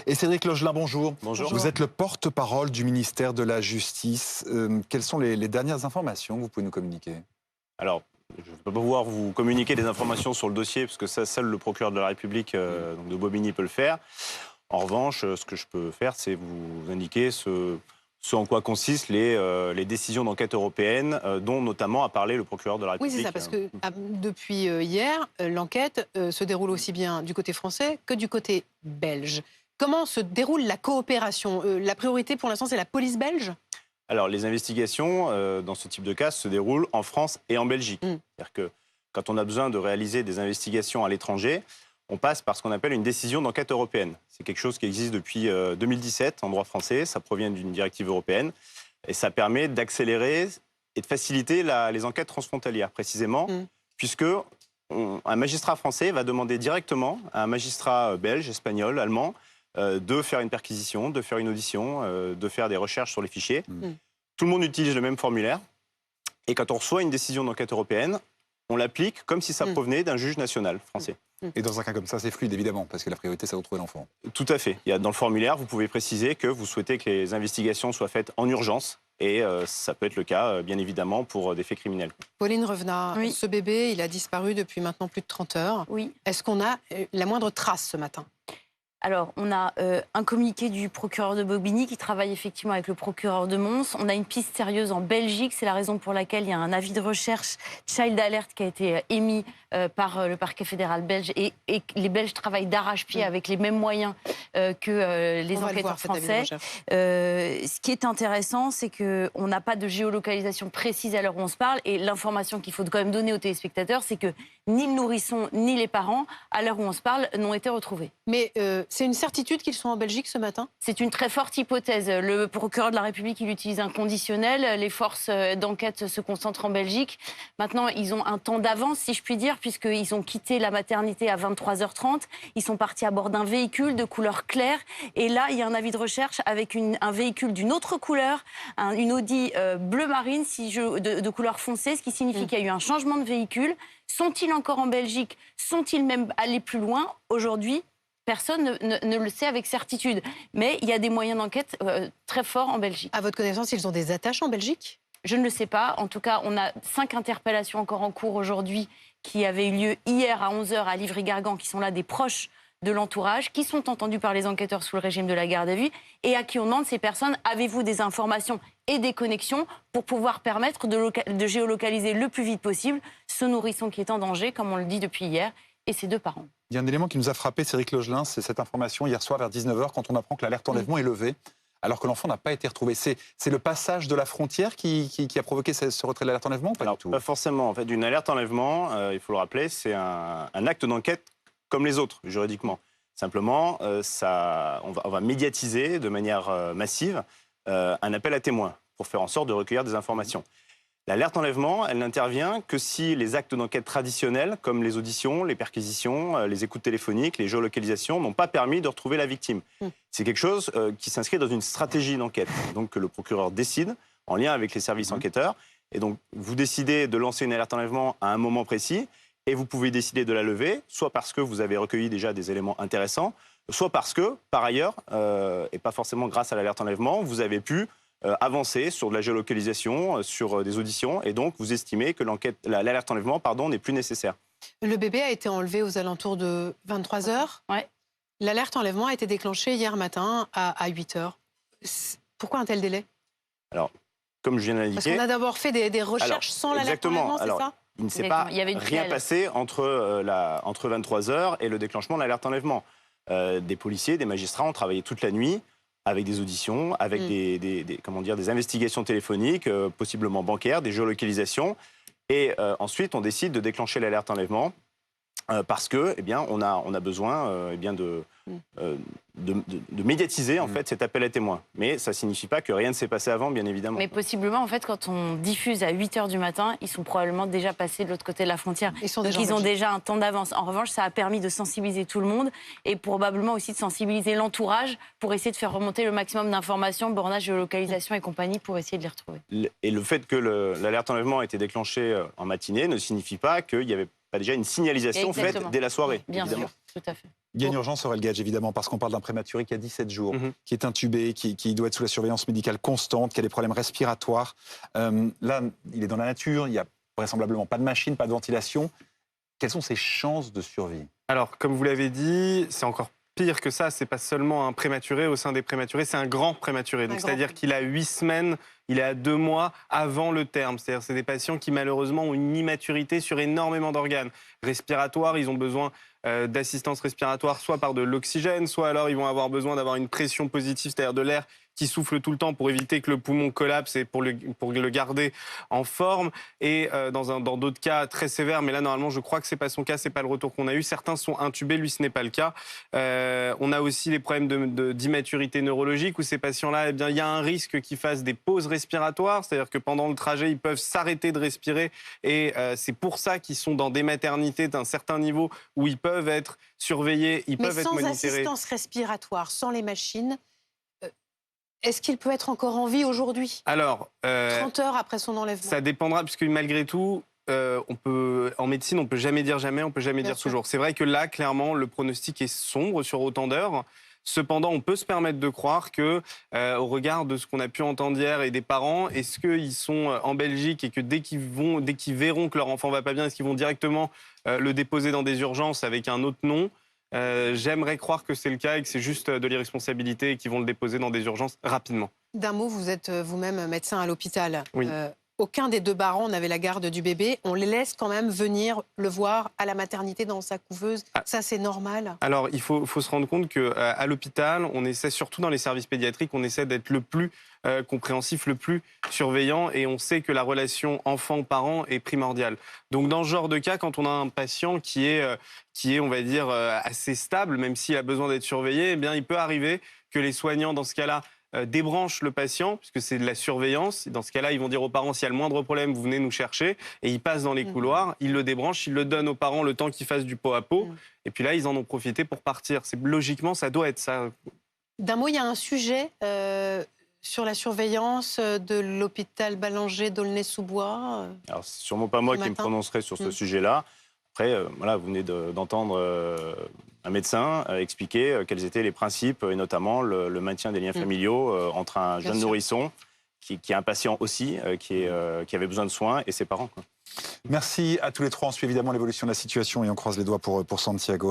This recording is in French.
Et Cédric Logelin, bonjour. Bonjour. Vous êtes le porte-parole du ministère de la Justice. Quelles sont les dernières informations que vous pouvez nous communiquer? Alors, je ne vais pas pouvoir vous communiquer des informations sur le dossier, parce que ça, seul le procureur de la République donc de Bobigny peut le faire. En revanche, ce que je peux faire, c'est vous indiquer ce en quoi consistent les décisions d'enquête européennes, dont notamment a parlé le procureur de la République. Oui, c'est ça, parce que depuis hier, l'enquête se déroule aussi bien du côté français que du côté belge. Comment se déroule la coopération? La priorité pour l'instant, c'est la police belge? Alors, les investigations dans ce type de cas se déroulent en France et en Belgique. C'est-à-dire que quand on a besoin de réaliser des investigations à l'étranger, on passe par ce qu'on appelle une décision d'enquête européenne. C'est quelque chose qui existe depuis 2017 en droit français, ça provient d'une directive européenne, et ça permet d'accélérer et de faciliter les enquêtes transfrontalières, précisément, puisque un magistrat français va demander directement à un magistrat belge, espagnol, allemand, de faire une perquisition, de faire une audition, de faire des recherches sur les fichiers. Tout le monde utilise le même formulaire. Et quand on reçoit une décision d'enquête européenne, on l'applique comme si ça provenait d'un juge national français. Et dans un cas comme ça, c'est fluide, évidemment, parce que la priorité, c'est de retrouver l'enfant. Tout à fait. Dans le formulaire, vous pouvez préciser que vous souhaitez que les investigations soient faites en urgence. Et ça peut être le cas, bien évidemment, pour des faits criminels. Pauline Revenat, Oui. ce bébé, il a disparu depuis maintenant plus de 30 heures. Oui. Est-ce qu'on a la moindre trace ce matin? Alors, on a un communiqué du procureur de Bobigny qui travaille effectivement avec le procureur de Mons. On a une piste sérieuse en Belgique. C'est la raison pour laquelle il y a un avis de recherche Child Alert qui a été émis par le parquet fédéral belge. Et les Belges travaillent d'arrache-pied avec les mêmes moyens que les enquêteurs français. Ce qui est intéressant, c'est qu'on n'a pas de géolocalisation précise à l'heure où on se parle. Et l'information qu'il faut quand même donner aux téléspectateurs, c'est que ni le nourrisson, ni les parents, à l'heure où on se parle, n'ont été retrouvés. Mais c'est une certitude qu'ils sont en Belgique ce matin? C'est une très forte hypothèse. Le procureur de la République, il utilise un conditionnel. Les forces d'enquête se concentrent en Belgique. Maintenant, ils ont un temps d'avance, si je puis dire, puisqu'ils ont quitté la maternité à 23h30. Ils sont partis à bord d'un véhicule de couleur claire. Et là, il y a un avis de recherche avec un véhicule d'une autre couleur, une Audi bleu marine de couleur foncée, ce qui signifie qu'il y a eu un changement de véhicule. Sont-ils encore en Belgique? Sont-ils même allés plus loin? Aujourd'hui, personne ne le sait avec certitude. Mais il y a des moyens d'enquête très forts en Belgique. À votre connaissance, ils ont des attaches en Belgique? Je ne le sais pas. En tout cas, on a 5 interpellations encore en cours aujourd'hui qui avaient eu lieu hier à 11h à Livry-Gargan, qui sont là des proches de l'entourage, qui sont entendus par les enquêteurs sous le régime de la garde à vue et à qui on demande, ces personnes, avez-vous des informations et des connexions pour pouvoir permettre de géolocaliser le plus vite possible ce nourrisson qui est en danger, comme on le dit depuis hier, et ses 2 parents. Il y a un élément qui nous a frappé, Cédric Logelin, c'est cette information hier soir vers 19h, quand on apprend que l'alerte enlèvement est levée, alors que l'enfant n'a pas été retrouvé. C'est le passage de la frontière qui a provoqué ce retrait de l'alerte enlèvement ou pas du tout? Pas forcément. En fait, une alerte enlèvement, il faut le rappeler, c'est un acte d'enquête comme les autres, juridiquement. Simplement, on va médiatiser de manière massive un appel à témoins pour faire en sorte de recueillir des informations. L'alerte enlèvement, elle n'intervient que si les actes d'enquête traditionnels, comme les auditions, les perquisitions, les écoutes téléphoniques, les géolocalisations, n'ont pas permis de retrouver la victime. C'est quelque chose qui s'inscrit dans une stratégie d'enquête, donc que le procureur décide, en lien avec les services enquêteurs. Et donc, vous décidez de lancer une alerte enlèvement à un moment précis, et vous pouvez décider de la lever, soit parce que vous avez recueilli déjà des éléments intéressants, soit parce que, par ailleurs, et pas forcément grâce à l'alerte enlèvement, vous avez pu avancer sur de la géolocalisation, sur des auditions, et donc vous estimez que l'alerte enlèvement n'est plus nécessaire. Le bébé a été enlevé aux alentours de 23h. Ouais. L'alerte enlèvement a été déclenchée hier matin à 8h. Pourquoi un tel délai? Alors, comme je viens d'indiquer... Parce qu'on a d'abord fait des recherches sans l'alerte enlèvement, c'est ça? Il ne s'est pas rien passé entre 23h et le déclenchement de l'alerte enlèvement. Des policiers, des magistrats ont travaillé toute la nuit avec des auditions, avec des investigations téléphoniques, possiblement bancaires, des géolocalisations. Et ensuite, on décide de déclencher l'alerte enlèvement parce que, on a besoin de médiatiser en fait cet appel à témoins. Mais ça ne signifie pas que rien ne s'est passé avant, bien évidemment. Mais possiblement, en fait, quand on diffuse à 8h du matin, ils sont probablement déjà passés de l'autre côté de la frontière. Ils ont déjà un temps d'avance. En revanche, ça a permis de sensibiliser tout le monde et probablement aussi de sensibiliser l'entourage pour essayer de faire remonter le maximum d'informations, bornage, géolocalisation et compagnie pour essayer de les retrouver. Et le fait que l'alerte enlèvement ait été déclenchée en matinée ne signifie pas qu'il y avait pas déjà une signalisation faite Exactement. dès la soirée, Bien évidemment. sûr, tout à fait. Il y a une urgence, Aurel Gage, évidemment, parce qu'on parle d'un prématuré qui a 17 jours, qui est intubé, qui doit être sous la surveillance médicale constante, qui a des problèmes respiratoires. Là, il est dans la nature, il n'y a vraisemblablement pas de machine, pas de ventilation. Quelles sont ses chances de survie? Alors, comme vous l'avez dit, c'est encore pire que ça. C'est pas seulement un prématuré au sein des prématurés, c'est un grand prématuré. Donc, c'est-à-dire qu'il a 8 semaines, il est à 2 mois avant le terme. C'est-à-dire c'est des patients qui, malheureusement, ont une immaturité sur énormément d'organes respiratoires. Ils ont besoin d'assistance respiratoire, soit par de l'oxygène, soit alors ils vont avoir besoin d'avoir une pression positive, c'est-à-dire de l'air qui souffle tout le temps pour éviter que le poumon collapse et pour le garder en forme. Et dans d'autres cas très sévères, mais là normalement je crois que c'est pas son cas, c'est pas le retour qu'on a eu. Certains sont intubés, lui ce n'est pas le cas. On a aussi les problèmes d'immaturité neurologique où ces patients-là, eh bien il y a un risque qu'ils fassent des pauses respiratoires, c'est-à-dire que pendant le trajet ils peuvent s'arrêter de respirer et c'est pour ça qu'ils sont dans des maternités d'un certain niveau où ils peuvent être surveillés, ils peuvent être monitorés. Mais sans assistance respiratoire, sans les machines, est-ce qu'il peut être encore en vie aujourd'hui? Alors, 30 heures après son enlèvement. ça dépendra, puisque malgré tout, en médecine, on ne peut jamais dire jamais, on ne peut jamais Bien dire sûr. toujours. C'est vrai que là, clairement, le pronostic est sombre sur autant d'heures. Cependant, on peut se permettre de croire que, au regard de ce qu'on a pu entendre hier et des parents, est-ce qu'ils sont en Belgique et que dès qu'ils verront que leur enfant va pas bien, est-ce qu'ils vont directement le déposer dans des urgences avec un autre nom? J'aimerais croire que c'est le cas et que c'est juste de l'irresponsabilité et qu'ils vont le déposer dans des urgences rapidement. D'un mot, vous êtes vous-même médecin à l'hôpital. Oui. Aucun des deux parents n'avait la garde du bébé. On les laisse quand même venir le voir à la maternité dans sa couveuse. Ça, c'est normal? Alors, il faut se rendre compte qu'à l'hôpital, on essaie, surtout dans les services pédiatriques, on essaie d'être le plus compréhensif, le plus surveillant, et on sait que la relation enfant-parent est primordiale. Donc, dans ce genre de cas, quand on a un patient qui est on va dire, assez stable, même s'il a besoin d'être surveillé, eh bien, il peut arriver que les soignants, dans ce cas-là, débranchent le patient, puisque c'est de la surveillance. Dans ce cas-là, ils vont dire aux parents, s'il y a le moindre problème, vous venez nous chercher. Et ils passent dans les couloirs, ils le débranchent, ils le donnent aux parents le temps qu'ils fassent du pot à pot. Et puis là, ils en ont profité pour partir. Logiquement, ça doit être ça. D'un mot, il y a un sujet sur la surveillance de l'hôpital Ballanger d'Aulnay-sous-Bois. Alors, c'est sûrement pas moi Ce qui me matin. prononcerai sur ce sujet-là. Après, voilà, vous venez d'entendre un médecin expliquer quels étaient les principes, et notamment le maintien des liens familiaux entre un jeune nourrisson qui est impatient aussi, qui avait besoin de soins, et ses parents, quoi. Merci à tous les trois. On suit évidemment l'évolution de la situation et on croise les doigts pour Santiago.